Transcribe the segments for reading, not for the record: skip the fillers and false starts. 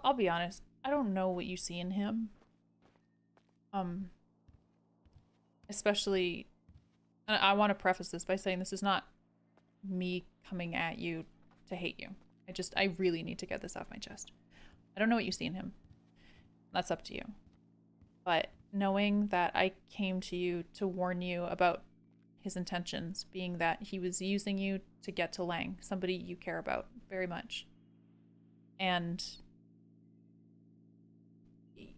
I'll be honest. I don't know what you see in him. Um, Especially, and I want to preface this by saying this is not me coming at you to hate you. I really need to get this off my chest. I don't know what you see in him. That's up to you. But knowing that I came to you to warn you about his intentions, being that he was using you to get to Lang, somebody you care about very much. And,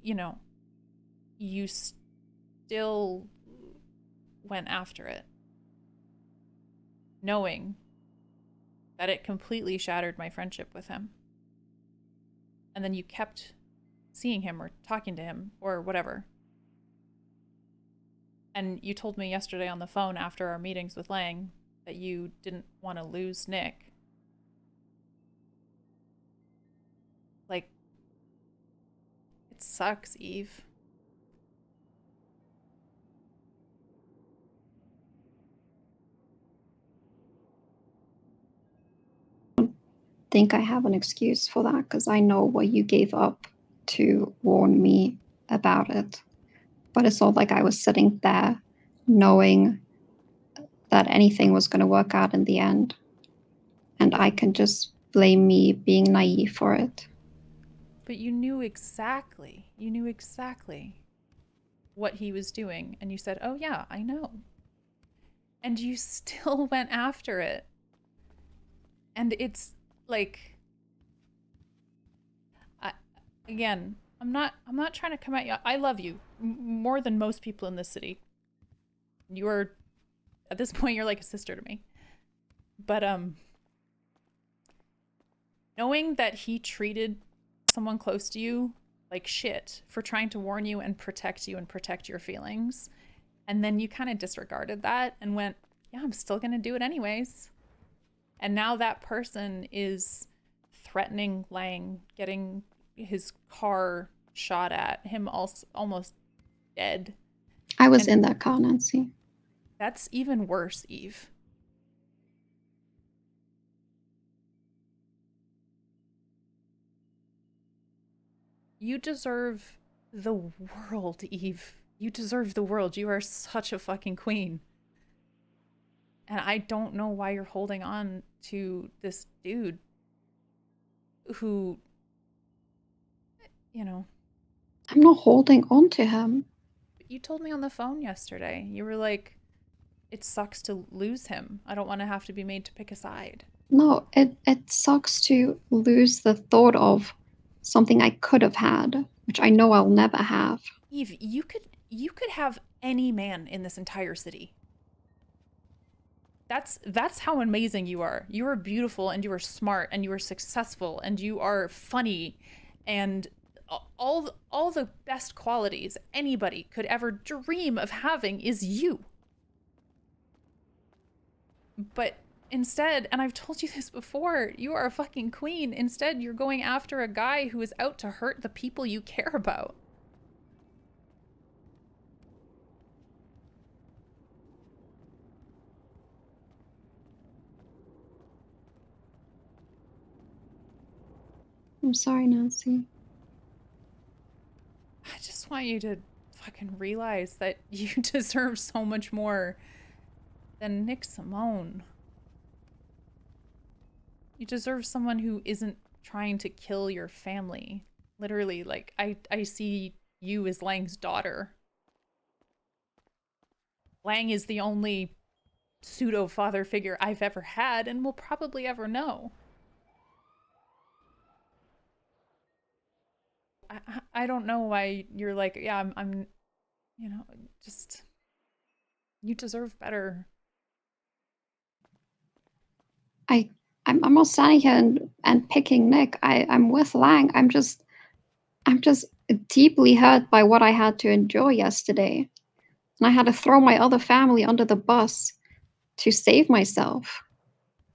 you know, you still went after it, knowing that it completely shattered my friendship with him. And then you kept seeing him or talking to him or whatever. And you told me yesterday on the phone after our meetings with Lang that you didn't want to lose Nick. Like, it sucks, Eve. Think I have an excuse for that because I know what you gave up to warn me about it. But it's not like I was sitting there knowing that anything was going to work out in the end. And I can just blame me being naive for it. But you knew exactly what he was doing. And you said, oh, yeah, I know. And you still went after it. And it's like, again, I'm not trying to come at you. I love you more than most people in this city. You are, at this point, you're like a sister to me. But knowing that he treated someone close to you like shit for trying to warn you and protect your feelings, and then you kind of disregarded that and went, yeah, I'm still gonna do it anyways. And now that person is threatening Lang, getting his car shot at, him also almost dead. I was And in that car, Nancy. that's even worse, Eve. You deserve the world, Eve. You deserve the world. You are such a fucking queen. And I don't know why you're holding on to this dude who, you know, I'm not holding on to him. you told me on the phone yesterday. You were like, it sucks to lose him. I don't want to have to be made to pick a side. No, it sucks to lose the thought of something I could have had, which I know I'll never have. Eve, you could have any man in this entire city. That's how amazing you are. You are beautiful and you are smart and you are successful and you are funny and all the best qualities anybody could ever dream of having is you. But instead, and I've told you this before, you are a fucking queen. Instead, you're going after a guy who is out to hurt the people you care about. I'm sorry, Nancy. I just want you to fucking realize that you deserve so much more than Nick Simone. You deserve someone who isn't trying to kill your family. Literally, like, I see you as Lang's daughter. Lang is the only pseudo father figure I've ever had and will probably ever know. I don't know why you're like, yeah, I'm, you know, just, you deserve better. I'm almost standing here and picking Nick. I'm with Lang. I'm just deeply hurt by what I had to endure yesterday. And I had to throw my other family under the bus to save myself.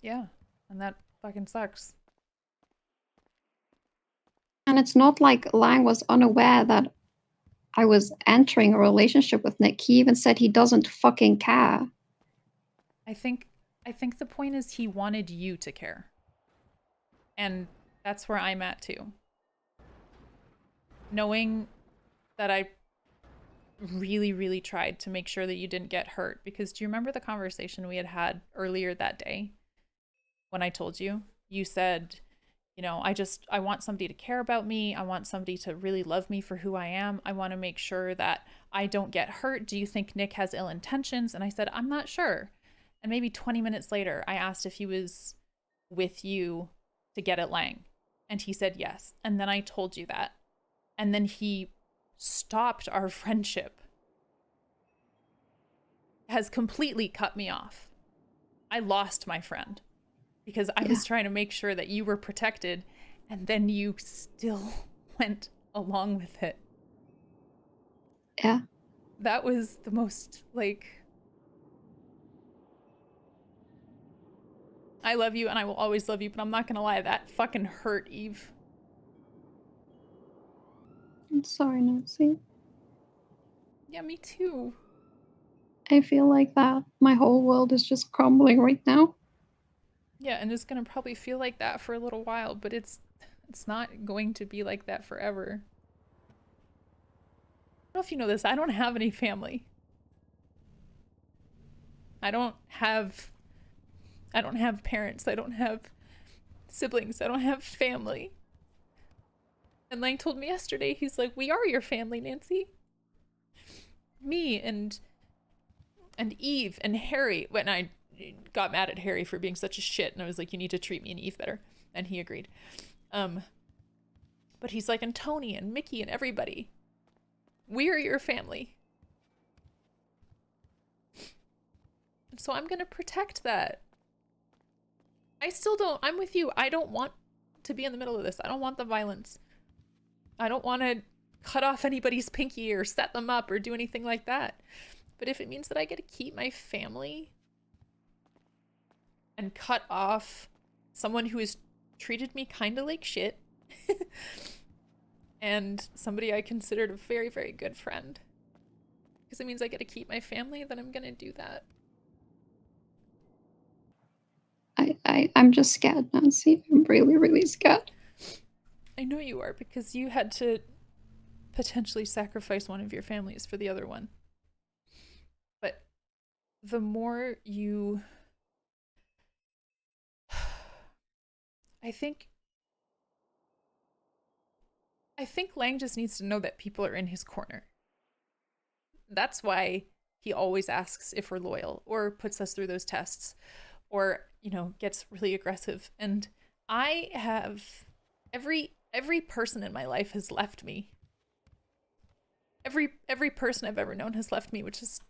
Yeah, and that fucking sucks. And it's not like Lang was unaware that I was entering a relationship with Nick. He even said he doesn't fucking care. I think the point is he wanted you to care. And that's where I'm at too. knowing that I really, really tried to make sure that you didn't get hurt. Because do you remember the conversation we had had earlier that day when I told you? You said, you know, I want somebody to care about me. I want somebody to really love me for who I am. I want to make sure that I don't get hurt. Do you think Nick has ill intentions? And I said, I'm not sure. And maybe 20 minutes later, I asked if he was with you to get at Lang. And he said yes. And then I told you that. And then he stopped our friendship, has completely cut me off. I lost my friend because I was trying to make sure that you were protected, and then you still went along with it. Yeah. That was the most, like, I love you and I will always love you, but I'm not gonna lie, that fucking hurt, Eve. I'm sorry, Nancy. Yeah, me too. I feel like that my whole world is just crumbling right now. Yeah, and it's gonna probably feel like that for a little while, but it's not going to be like that forever. I don't know if you know this, I don't have any family. I don't have parents. I don't have siblings. I don't have family. And Lang told me yesterday, he's like, we are your family, Nancy. Me and Eve and Harry. When I got mad at Harry for being such a shit, and I was like, you need to treat me and Eve better. And he agreed. But he's like, and Tony and Mickey and everybody. We are your family. And so I'm gonna protect that. I'm with you. I don't want to be in the middle of this. I don't want the violence. I don't want to cut off anybody's pinky or set them up or do anything like that. But if it means that I get to keep my family and cut off someone who has treated me kind of like shit and somebody I considered a very, very good friend, because it means I get to keep my family, then I'm going to do that. I'm just scared, Nancy. I'm really, really scared. I know you are, because you had to potentially sacrifice one of your families for the other one. But the more you... I think Lang just needs to know that people are in his corner. That's why he always asks if we're loyal or puts us through those tests or, you know, gets really aggressive. And I have every person in my life has left me. Every person I've ever known has left me, which is,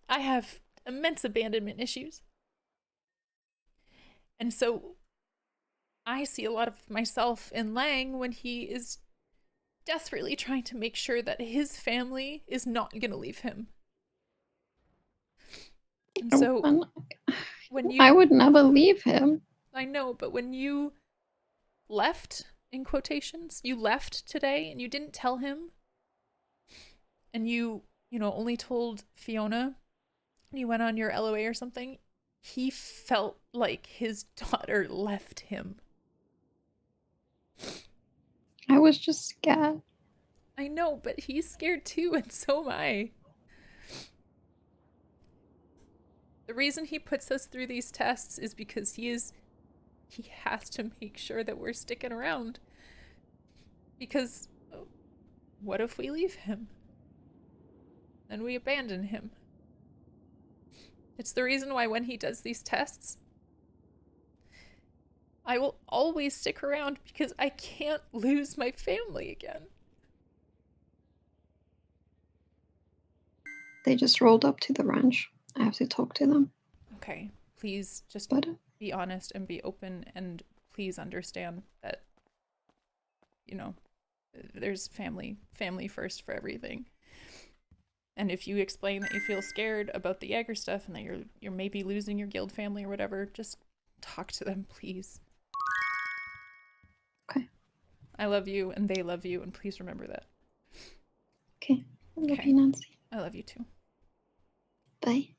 I have immense abandonment issues. And so I see a lot of myself in Lang when he is desperately trying to make sure that his family is not going to leave him. And so when you... I would never leave him. I know, but when you left, in quotations, you left today and you didn't tell him, and you know, only told Fiona, and you went on your LOA or something, he felt like his daughter left him. I was just scared. I know, but he's scared too, and so am I. The reason he puts us through these tests is because he has to make sure that we're sticking around. Because what if we leave him? And we abandon him? It's the reason why when he does these tests, I will always stick around, because I can't lose my family again. They just rolled up to the ranch. I have to talk to them. Okay, please just be honest and be open, and please understand that, you know, there's family first for everything. And if you explain that you feel scared about the Jaeger stuff and that you're maybe losing your guild family or whatever, just talk to them, please. Okay. I love you and they love you, and please remember that. Okay. I love you, Nancy. I love you too. Bye.